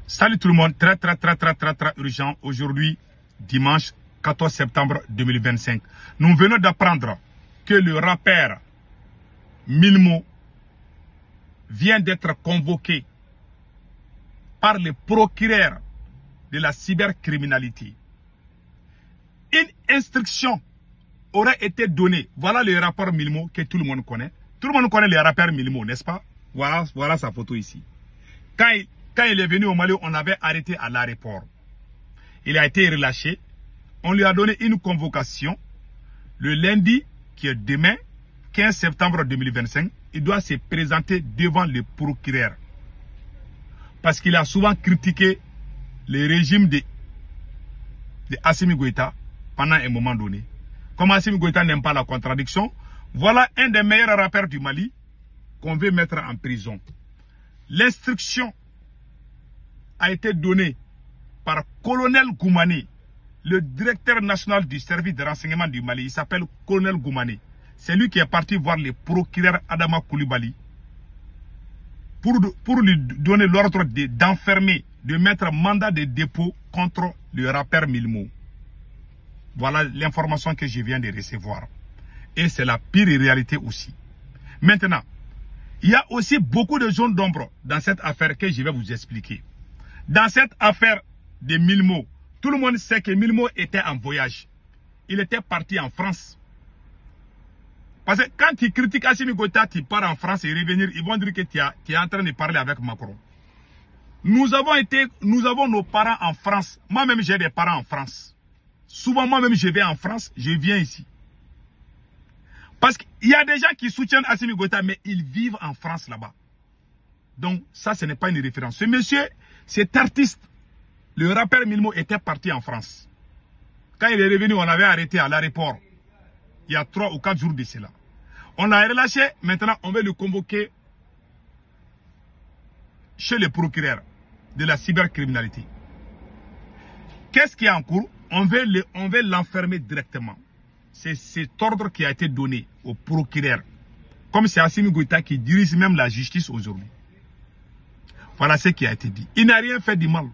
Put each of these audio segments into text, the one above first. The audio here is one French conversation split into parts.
Salut tout le monde, très urgent. Aujourd'hui, dimanche 14 septembre 2025. Nous venons d'apprendre que le rappeur Milmo vient d'être convoqué par le procureur de la cybercriminalité. Une instruction aurait été donnée. Voilà le rappeur Milmo que tout le monde connaît. Tout le monde connaît le rappeur Milmo, n'est-ce pas? Voilà sa photo ici. Quand il est venu au Mali, on l'avait arrêté à l'aéroport. Il a été relâché. On lui a donné une convocation. Le lundi, qui est demain, 15 septembre 2025, il doit se présenter devant le procureur. Parce qu'il a souvent critiqué le régime de Assimi Goïta pendant un moment donné. Comme Assimi Goïta n'aime pas la contradiction, voilà un des meilleurs rappeurs du Mali qu'on veut mettre en prison. L'instruction a été donnée par Colonel Goumani, le directeur national du service de renseignement du Mali. Il s'appelle Colonel Goumani. C'est lui qui est parti voir le procureur Adama Koulibaly pour lui donner l'ordre d'enfermer, de mettre mandat de dépôt contre le rappeur Milmo. Voilà l'information que je viens de recevoir. Et c'est la pire réalité aussi. Maintenant, il y a aussi beaucoup de zones d'ombre dans cette affaire que je vais vous expliquer. Dans cette affaire de Milmo, tout le monde sait que Milmo était en voyage. Il était parti en France. Parce que quand tu critiques Assimi Goïta, tu pars en France et revenir, ils vont dire que tu es en train de parler avec Macron. Nous avons nos parents en France. Moi-même, j'ai des parents en France. Souvent, moi-même, je vais en France, je viens ici. Parce qu'il y a des gens qui soutiennent Assimi Goïta, mais ils vivent en France là-bas. Donc, ça, ce n'est pas une référence. Ce monsieur, cet artiste, le rappeur Milmo, était parti en France. Quand il est revenu, on l'avait arrêté à l'aéroport. Il y a 3 ou 4 jours de cela. On l'a relâché. Maintenant, on va le convoquer chez le procureur de la cybercriminalité. Qu'est-ce qui est en cours? On va l'enfermer directement. C'est cet ordre qui a été donné au procureur. Comme c'est Assimi Goïta qui dirige même la justice aujourd'hui. Voilà ce qui a été dit. Il n'a rien fait de mal.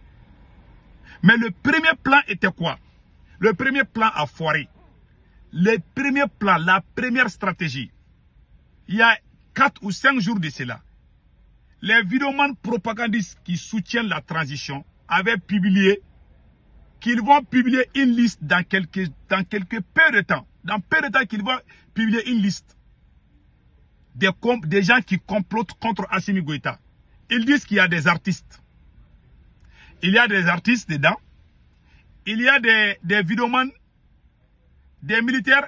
Mais le premier plan était quoi? Le premier plan a foiré. Le premier plan, la première stratégie, il y a 4 ou 5 jours de cela, les vidéomans propagandistes qui soutiennent la transition avaient publié qu'ils vont publier une liste dans quelques peu de temps. Dans peu de temps qu'ils vont publier une liste des gens qui complotent contre Assimi Goïta. Ils disent qu'il y a des artistes. Il y a des artistes dedans. Il y a des vidéomans, des militaires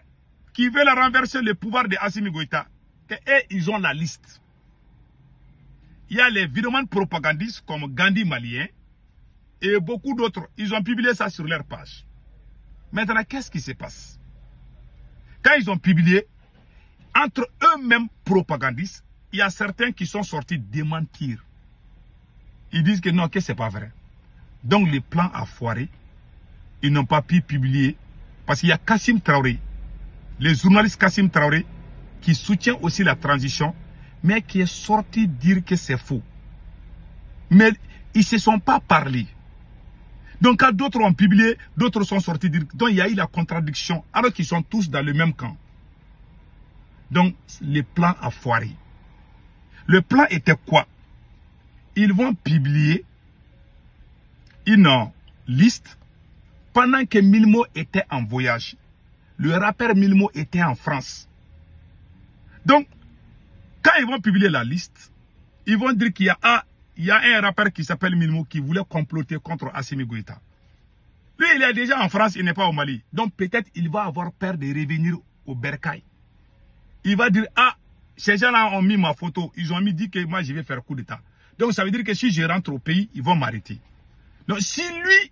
qui veulent renverser le pouvoir de Assimi Goïta. Et ils ont la liste. Il y a les vidéomans propagandistes comme Gandhi malien et beaucoup d'autres. Ils ont publié ça sur leur page. Maintenant, qu'est-ce qui se passe? Quand ils ont publié, entre eux-mêmes propagandistes, il y a certains qui sont sortis démentir. Ils disent que non, que ce n'est pas vrai. Donc le plan a foiré. Ils n'ont pas pu publier. Parce qu'il y a Kassim Traoré, le journaliste Kassim Traoré, qui soutient aussi la transition, mais qui est sorti dire que c'est faux. Mais ils ne se sont pas parlé. Donc quand d'autres ont publié, d'autres sont sortis dire. Donc il y a eu la contradiction, alors qu'ils sont tous dans le même camp. Donc le plan a foiré. Le plan était quoi? Ils vont publier une liste pendant que Milmo était en voyage. Le rappeur Milmo était en France. Donc, quand ils vont publier la liste, ils vont dire qu'il y a un rappeur qui s'appelle Milmo qui voulait comploter contre Assimi Goïta. Lui, il est déjà en France, il n'est pas au Mali. Donc peut-être il va avoir peur de revenir au Bercail. Il va dire, ah, ces gens-là ont mis ma photo, ils ont dit que moi je vais faire coup d'état. Donc ça veut dire que si je rentre au pays, ils vont m'arrêter. Donc si lui,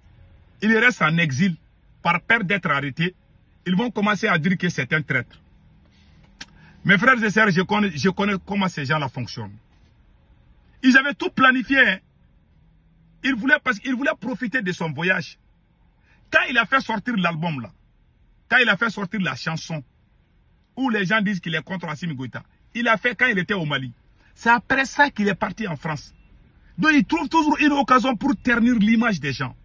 il reste en exil par peur d'être arrêté, ils vont commencer à dire que c'est un traître. Mes frères et sœurs, je connais comment ces gens-là fonctionnent. Ils avaient tout planifié. Hein. Parce qu'ils voulaient profiter de son voyage. Quand il a fait sortir l'album là, quand il a fait sortir la chanson, où les gens disent qu'il est contre Assimi Goïta, il a fait quand il était au Mali. C'est après ça qu'il est parti en France. Donc ils trouvent toujours une occasion pour ternir l'image des gens.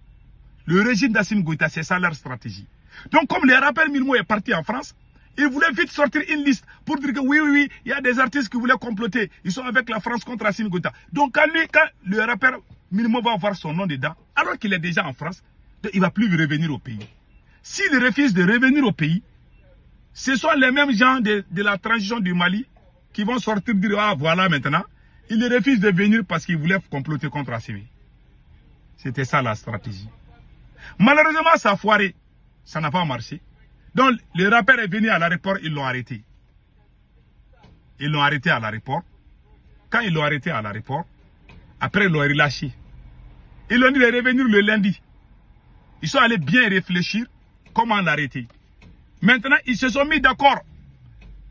Le régime d'Assimi Goïta, c'est ça leur stratégie. Donc comme le rappeur Milmo est parti en France, il voulait vite sortir une liste pour dire que oui, il y a des artistes qui voulaient comploter. Ils sont avec la France contre Assimi Goïta. Donc quand le rappeur Milmo va voir son nom dedans, alors qu'il est déjà en France, il ne va plus revenir au pays. S'il refuse de revenir au pays, ce sont les mêmes gens de la transition du Mali qui vont sortir dire ah voilà maintenant. Il refuse de venir parce qu'il voulait comploter contre Assimi. C'était ça la stratégie. Malheureusement, ça a foiré. Ça n'a pas marché. Donc, le rappeur est venu à l'aéroport, ils l'ont arrêté. Ils l'ont arrêté à l'aéroport. Quand ils l'ont arrêté à l'aéroport, après, ils l'ont relâché. Ils l'ont dit de revenir le lundi. Ils sont allés bien réfléchir comment l'arrêter. Maintenant, ils se sont mis d'accord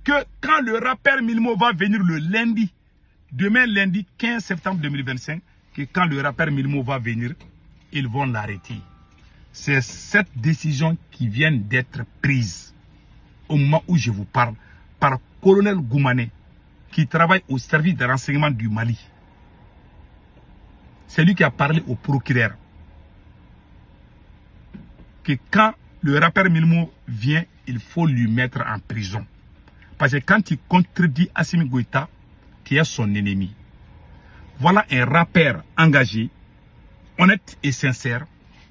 que quand le rappeur Milmo va venir le lundi, demain lundi 15 septembre 2025, que quand le rappeur Milmo va venir, ils vont l'arrêter. C'est cette décision qui vient d'être prise au moment où je vous parle par colonel Goumané qui travaille au service de renseignement du Mali. C'est lui qui a parlé au procureur que quand le rappeur Milmo vient, il faut lui mettre en prison. Parce que quand il contredit Assimi Goïta, qui est son ennemi, voilà un rappeur engagé, honnête et sincère.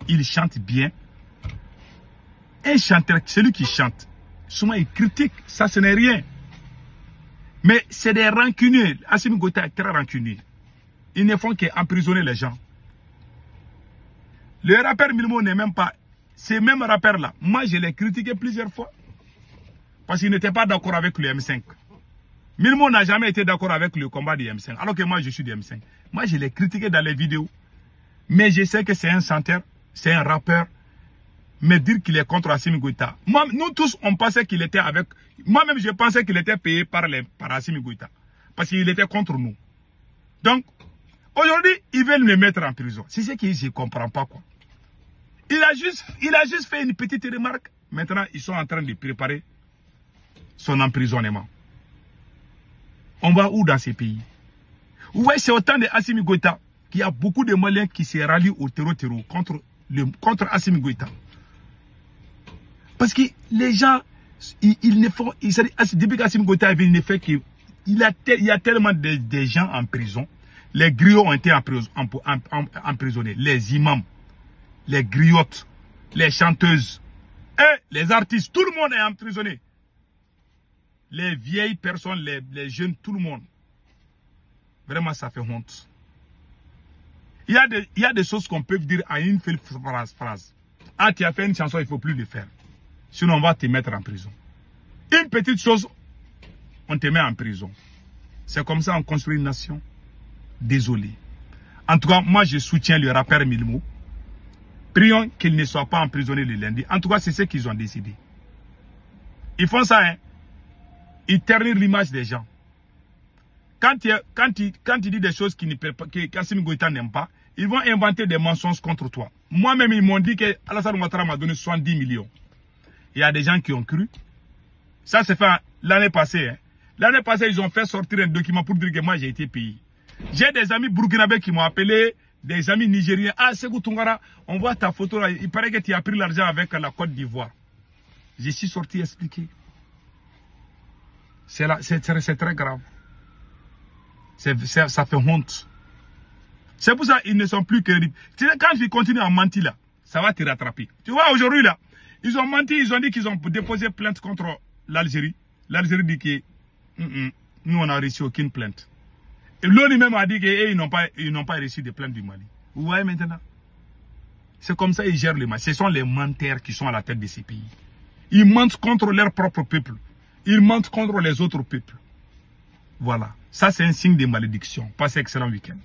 Il chante bien. Un chanteur, celui qui chante, souvent il critique, ça ce n'est rien. Mais c'est des rancuniers. Assimi Goïta est très rancunier. Ils ne font qu'emprisonner les gens. Le rappeur Milmo n'est même pas... Ces mêmes rappeurs-là, moi je l'ai critiqué plusieurs fois. Parce qu'il n'était pas d'accord avec le M5. Milmo n'a jamais été d'accord avec le combat du M5. Alors que moi je suis du M5. Moi je l'ai critiqué dans les vidéos. Mais je sais que c'est un chanteur, c'est un rappeur. Mais dire qu'il est contre Assimi Goïta. Nous tous, on pensait qu'il était avec... Moi-même, je pensais qu'il était payé par Assimi Goïta. Parce qu'il était contre nous. Donc, aujourd'hui, ils veulent me mettre en prison. C'est ce que je ne comprends pas, quoi. Il a juste fait une petite remarque. Maintenant, ils sont en train de préparer son emprisonnement. On va où dans ces pays? Vous voyez, c'est autant de Assimi Goïta qu'il y a beaucoup de Maliens qui se rallient au terreau contre Assimi Goïta. Parce que les gens, ils ne font... Depuis qu'Assimi Goïta est venu, il ne fait que... Il y a tellement de gens en prison. Les griots ont été emprisonnés. Les imams, les griottes, les chanteuses, et les artistes, tout le monde est emprisonné. Les vieilles personnes, les jeunes, tout le monde. Vraiment, ça fait honte. Il y a des choses qu'on peut dire à une seule phrase. Ah, tu as fait une chanson, il ne faut plus le faire. Sinon, on va te mettre en prison. Une petite chose, on te met en prison. C'est comme ça qu'on construit une nation. Désolé. En tout cas, moi, je soutiens le rappeur Milmo. Prions qu'il ne soit pas emprisonné le lundi. En tout cas, c'est ce qu'ils ont décidé. Ils font ça, hein. Ils ternissent l'image des gens. Quand tu dis des choses qu'Assimi Goïta n'aime pas, ils vont inventer des mensonges contre toi. Moi-même, ils m'ont dit que Alassane Ouattara m'a donné 70 millions. Il y a des gens qui ont cru. Ça s'est fait l'année passée. Hein. L'année passée, ils ont fait sortir un document pour dire que moi, j'ai été payé. J'ai des amis burkinabés qui m'ont appelé, des amis nigériens. Ah, Sékou Toungara, on voit ta photo là. Il paraît que tu as pris l'argent avec la Côte d'Ivoire. Je suis sorti expliquer. C'est très grave. Ça fait honte. C'est pour ça qu'ils ne sont plus crédibles. Quand tu continues à mentir là, ça va te rattraper. Tu vois, aujourd'hui là, ils ont menti, ils ont dit qu'ils ont déposé plainte contre l'Algérie. L'Algérie dit que nous, on n'a reçu aucune plainte. Et l'ONU même a dit qu'ils n'ont pas reçu de plainte du Mali. Vous voyez maintenant? C'est comme ça qu'ils gèrent le Mali. Ce sont les menteurs qui sont à la tête de ces pays. Ils mentent contre leur propre peuple. Ils mentent contre les autres peuples. Voilà. Ça, c'est un signe de malédiction. Passez un excellent week-end.